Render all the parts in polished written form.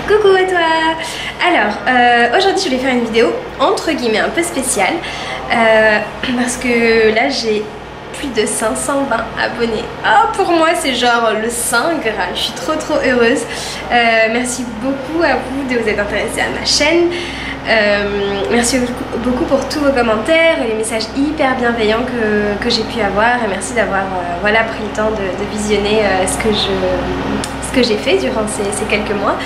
Coucou à toi. Alors, aujourd'hui je vais faire une vidéo entre guillemets un peu spéciale parce que là j'ai plus de 520 abonnés. Oh, pour moi c'est genre le Saint Graal, je suis trop heureuse. Merci beaucoup à vous de vous être intéressés à ma chaîne. Merci beaucoup pour tous vos commentaires et les messages hyper bienveillants que j'ai pu avoir, et merci d'avoir voilà, pris le temps de visionner ce que j'ai fait durant ces quelques mois.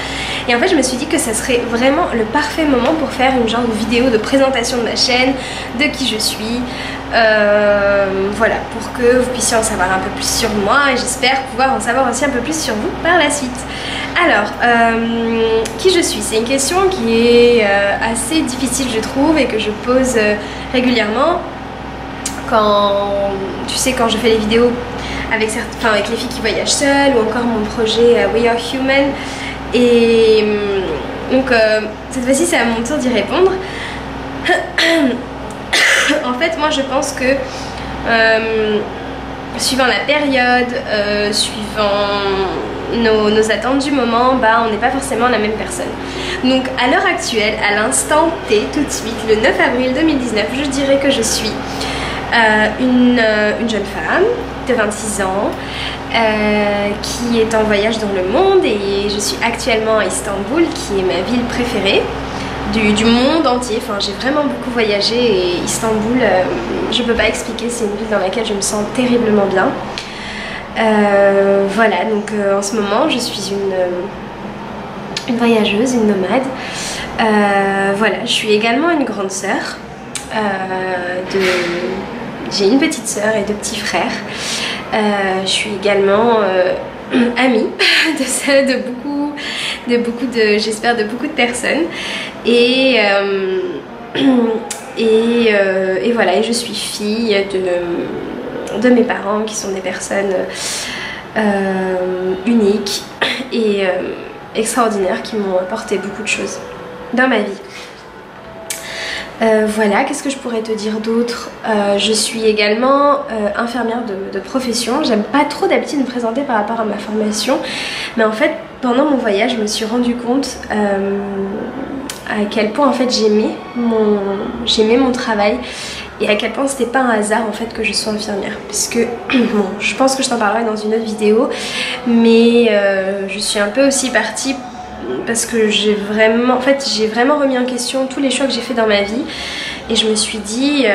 Et en fait je me suis dit que ça serait vraiment le parfait moment pour faire une genre de vidéo de présentation de ma chaîne, de qui je suis, voilà, pour que vous puissiez en savoir un peu plus sur moi, et j'espère pouvoir en savoir aussi un peu plus sur vous par la suite. Alors, qui je suis? C'est une question qui est assez difficile je trouve, et que je pose régulièrement quand, tu sais, quand je fais les vidéos avec les filles qui voyagent seules, ou encore mon projet We Are Human. Et donc cette fois-ci c'est à mon tour d'y répondre. En fait moi je pense que suivant la période, suivant nos attentes du moment, bah on n'est pas forcément la même personne. Donc à l'heure actuelle, à l'instant T, tout de suite, le 9 avril 2019, je dirais que je suis une jeune femme de 26 ans qui est en voyage dans le monde, et je suis actuellement à Istanbul, qui est ma ville préférée du monde entier. Enfin, j'ai vraiment beaucoup voyagé, et Istanbul, je peux pas expliquer, c'est une ville dans laquelle je me sens terriblement bien. Voilà, donc en ce moment je suis une voyageuse, une nomade. Voilà, je suis également une grande sœur. J'ai une petite sœur et deux petits frères. Je suis également amie j'espère de beaucoup de personnes. Et voilà, et je suis fille de mes parents, qui sont des personnes uniques et extraordinaires, qui m'ont apporté beaucoup de choses dans ma vie. Voilà, qu'est-ce que je pourrais te dire d'autre? Je suis également infirmière de profession. J'aime pas trop d'habitude me présenter par rapport à ma formation, mais en fait pendant mon voyage je me suis rendu compte à quel point en fait j'aimais mon travail, et à quel point c'était pas un hasard en fait que je sois infirmière, puisque bon, je pense que je t'en parlerai dans une autre vidéo, mais je suis un peu aussi partie parce que j'ai vraiment remis en question tous les choix que j'ai fait dans ma vie, et je me suis dit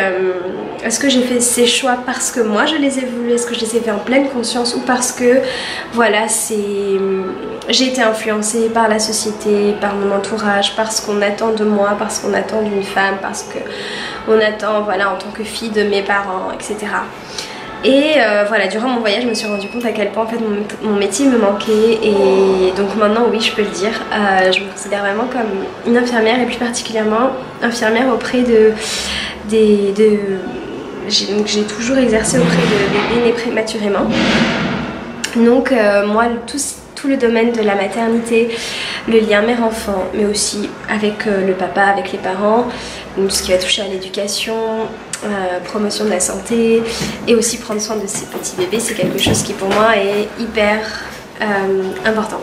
est-ce que j'ai fait ces choix parce que moi je les ai voulus, est-ce que je les ai fait en pleine conscience, ou parce que voilà, j'ai été influencée par la société, par mon entourage, par ce qu'on attend de moi, par ce qu'on attend d'une femme, parce qu'on attend, voilà, en tant que fille de mes parents, etc. Et voilà, durant mon voyage je me suis rendu compte à quel point en fait mon métier me manquait, et donc maintenant oui, je peux le dire, je me considère vraiment comme une infirmière, et plus particulièrement infirmière auprès j'ai toujours exercé auprès de bébés nés prématurément. Donc moi tout le domaine de la maternité, le lien mère-enfant, mais aussi avec le papa, avec les parents, donc tout ce qui va toucher à l'éducation, promotion de la santé, et aussi prendre soin de ces petits bébés, c'est quelque chose qui pour moi est hyper important.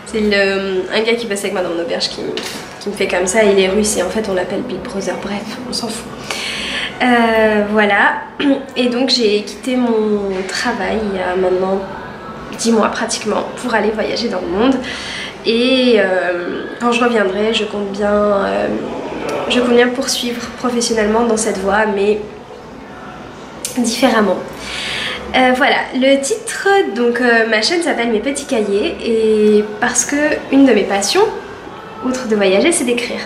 C'est un gars qui bosse avec moi dans mon auberge qui me fait comme ça, il est russe et en fait on l'appelle Big Brother, bref, on s'en fout. Voilà, et donc j'ai quitté mon travail il y a maintenant 10 mois pratiquement pour aller voyager dans le monde, et quand je reviendrai je compte bien poursuivre professionnellement dans cette voie, mais différemment. Voilà, le titre, donc ma chaîne s'appelle Mes Petits Cahiers, et parce que une de mes passions, outre de voyager, c'est d'écrire.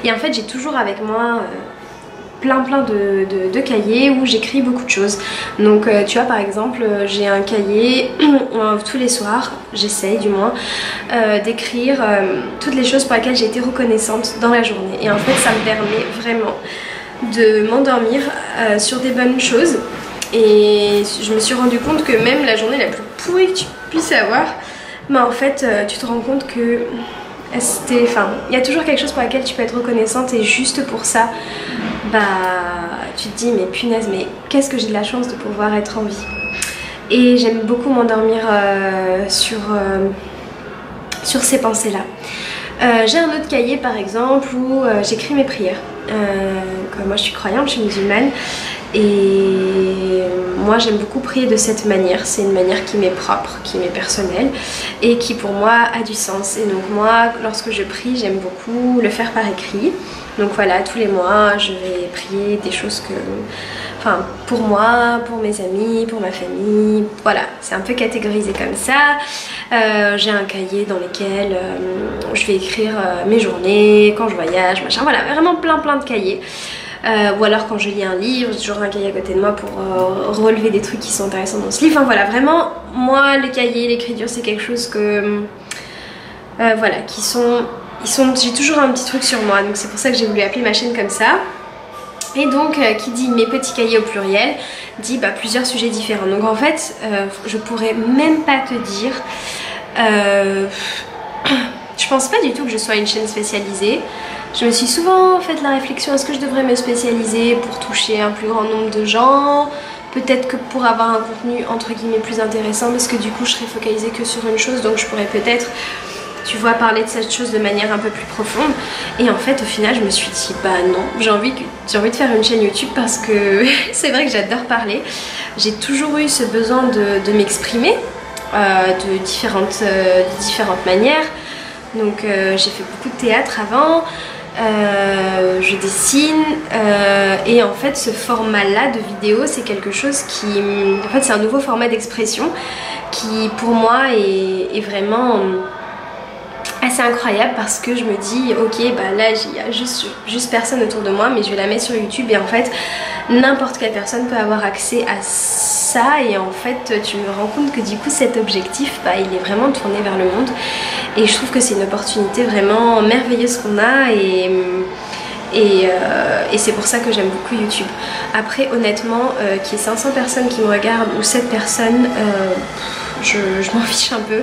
Et en fait j'ai toujours avec moi plein de cahiers où j'écris beaucoup de choses. Donc tu vois, par exemple j'ai un cahier tous les soirs, j'essaye du moins d'écrire toutes les choses pour lesquelles j'ai été reconnaissante dans la journée, et en fait ça me permet vraiment de m'endormir sur des bonnes choses. Et je me suis rendu compte que même la journée la plus pourrie que tu puisses avoir, bah en fait tu te rends compte que il y a toujours quelque chose pour laquelle tu peux être reconnaissante, et juste pour ça, bah tu te dis mais punaise, mais qu'est-ce que j'ai de la chance de pouvoir être en vie. Et j'aime beaucoup m'endormir sur sur ces pensées-là. J'ai un autre cahier par exemple où j'écris mes prières. Moi je suis croyante, je suis musulmane et moi j'aime beaucoup prier de cette manière. C'est une manière qui m'est propre, qui m'est personnelle et qui pour moi a du sens. Et donc moi lorsque je prie j'aime beaucoup le faire par écrit. Donc voilà, tous les mois je vais prier des choses que... Enfin, pour moi, pour mes amis, pour ma famille, voilà, c'est un peu catégorisé comme ça. J'ai un cahier dans lequel je vais écrire mes journées, quand je voyage, machin, voilà, vraiment plein de cahiers. Ou alors quand je lis un livre, j'ai toujours un cahier à côté de moi pour relever des trucs qui sont intéressants dans ce livre. Enfin voilà, vraiment, moi, le cahier, l'écriture, c'est quelque chose que... voilà, j'ai toujours un petit truc sur moi, donc c'est pour ça que j'ai voulu appeler ma chaîne comme ça. Et donc qui dit mes petits cahiers au pluriel dit plusieurs sujets différents. Donc en fait je pourrais même pas te dire, je pense pas du tout que je sois une chaîne spécialisée. Je me suis souvent fait la réflexion, est-ce que je devrais me spécialiser pour toucher un plus grand nombre de gens? Peut-être que pour avoir un contenu entre guillemets plus intéressant, parce que du coup je serais focalisée que sur une chose, donc je pourrais peut-être, tu vois, parler de cette chose de manière un peu plus profonde. Et en fait au final je me suis dit bah non, j'ai envie de faire une chaîne YouTube parce que c'est vrai que j'adore parler. J'ai toujours eu ce besoin de m'exprimer de différentes manières. Donc j'ai fait beaucoup de théâtre avant, je dessine et en fait ce format là de vidéo c'est quelque chose qui... En fait c'est un nouveau format d'expression qui pour moi est vraiment... assez incroyable parce que je me dis ok là il y a juste personne autour de moi mais je vais la mettre sur YouTube et en fait n'importe quelle personne peut avoir accès à ça et en fait tu me rends compte que du coup cet objectif il est vraiment tourné vers le monde et je trouve que c'est une opportunité vraiment merveilleuse qu'on a et c'est pour ça que j'aime beaucoup YouTube. Après honnêtement qu'il y ait 500 personnes qui me regardent ou 7 personnes je m'en fiche un peu.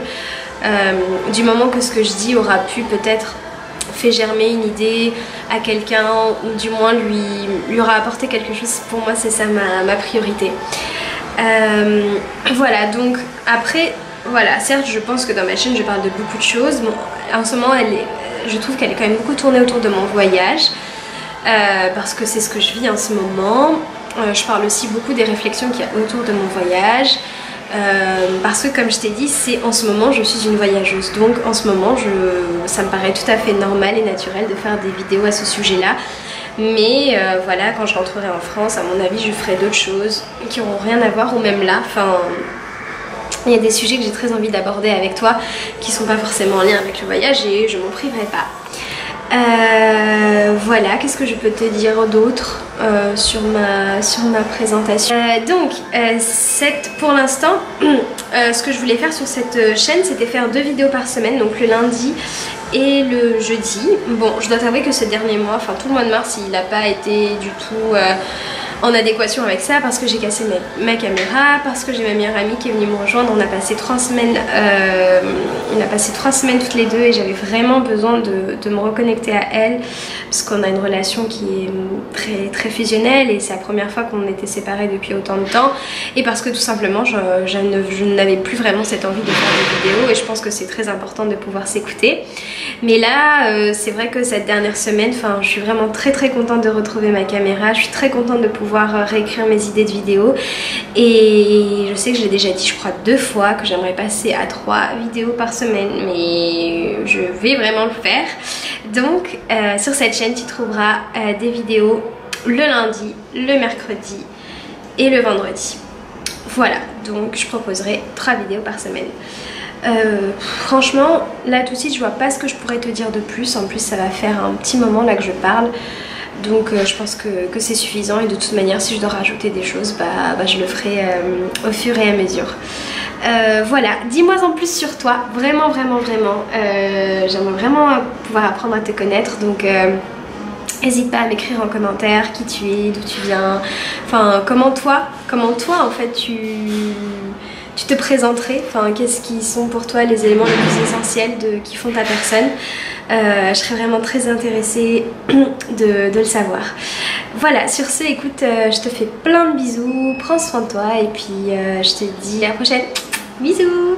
Du moment que ce que je dis aura pu peut-être fait germer une idée à quelqu'un ou du moins lui aura apporté quelque chose, pour moi c'est ça ma priorité. Voilà, donc après voilà, certes je pense que dans ma chaîne je parle de beaucoup de choses. Bon, en ce moment je trouve qu'elle est quand même beaucoup tournée autour de mon voyage parce que c'est ce que je vis en ce moment. Je parle aussi beaucoup des réflexions qu'il y a autour de mon voyage. Parce que comme je t'ai dit, c'est en ce moment je suis une voyageuse, donc en ce moment ça me paraît tout à fait normal et naturel de faire des vidéos à ce sujet là, mais voilà, quand je rentrerai en France à mon avis je ferai d'autres choses qui n'auront rien à voir ou même là, enfin il y a des sujets que j'ai très envie d'aborder avec toi qui sont pas forcément en lien avec le voyage et je m'en priverai pas. Voilà, qu'est-ce que je peux te dire d'autre sur ma présentation. Pour l'instant, ce que je voulais faire sur cette chaîne, c'était faire 2 vidéos par semaine, donc le lundi et le jeudi. Bon, je dois t'avouer que ce dernier mois, enfin tout le mois de mars, il n'a pas été du tout en adéquation avec ça parce que j'ai cassé ma caméra, parce que j'ai ma meilleure amie qui est venue me rejoindre. On a passé 3 semaines, toutes les deux et j'avais vraiment besoin de me reconnecter à elle parce qu'on a une relation qui est très fusionnelle et c'est la première fois qu'on était séparés depuis autant de temps et parce que tout simplement je n'avais plus vraiment cette envie de faire des vidéos et je pense que c'est très important de pouvoir s'écouter. Mais là c'est vrai que cette dernière semaine, je suis vraiment très contente de retrouver ma caméra, je suis très contente de pouvoir réécrire mes idées de vidéos et je sais que j'ai déjà dit je crois 2 fois que j'aimerais passer à 3 vidéos par semaine mais je vais vraiment le faire. Donc sur cette chaîne tu trouveras des vidéos le lundi, le mercredi et le vendredi. Voilà, donc je proposerai 3 vidéos par semaine. Franchement là tout de suite je vois pas ce que je pourrais te dire de plus. En plus ça va faire un petit moment là que je parle, donc je pense que c'est suffisant et de toute manière si je dois rajouter des choses je le ferai au fur et à mesure. Voilà, dis-moi en plus sur toi, vraiment j'aimerais vraiment pouvoir apprendre à te connaître, donc n'hésite pas à m'écrire en commentaire qui tu es, d'où tu viens, enfin comment toi en fait tu te présenterais, qu'est-ce qui sont pour toi les éléments les plus essentiels qui font ta personne. Je serais vraiment très intéressée de le savoir. Voilà, sur ce, écoute, je te fais plein de bisous, prends soin de toi et puis je te dis à la prochaine. Bisous!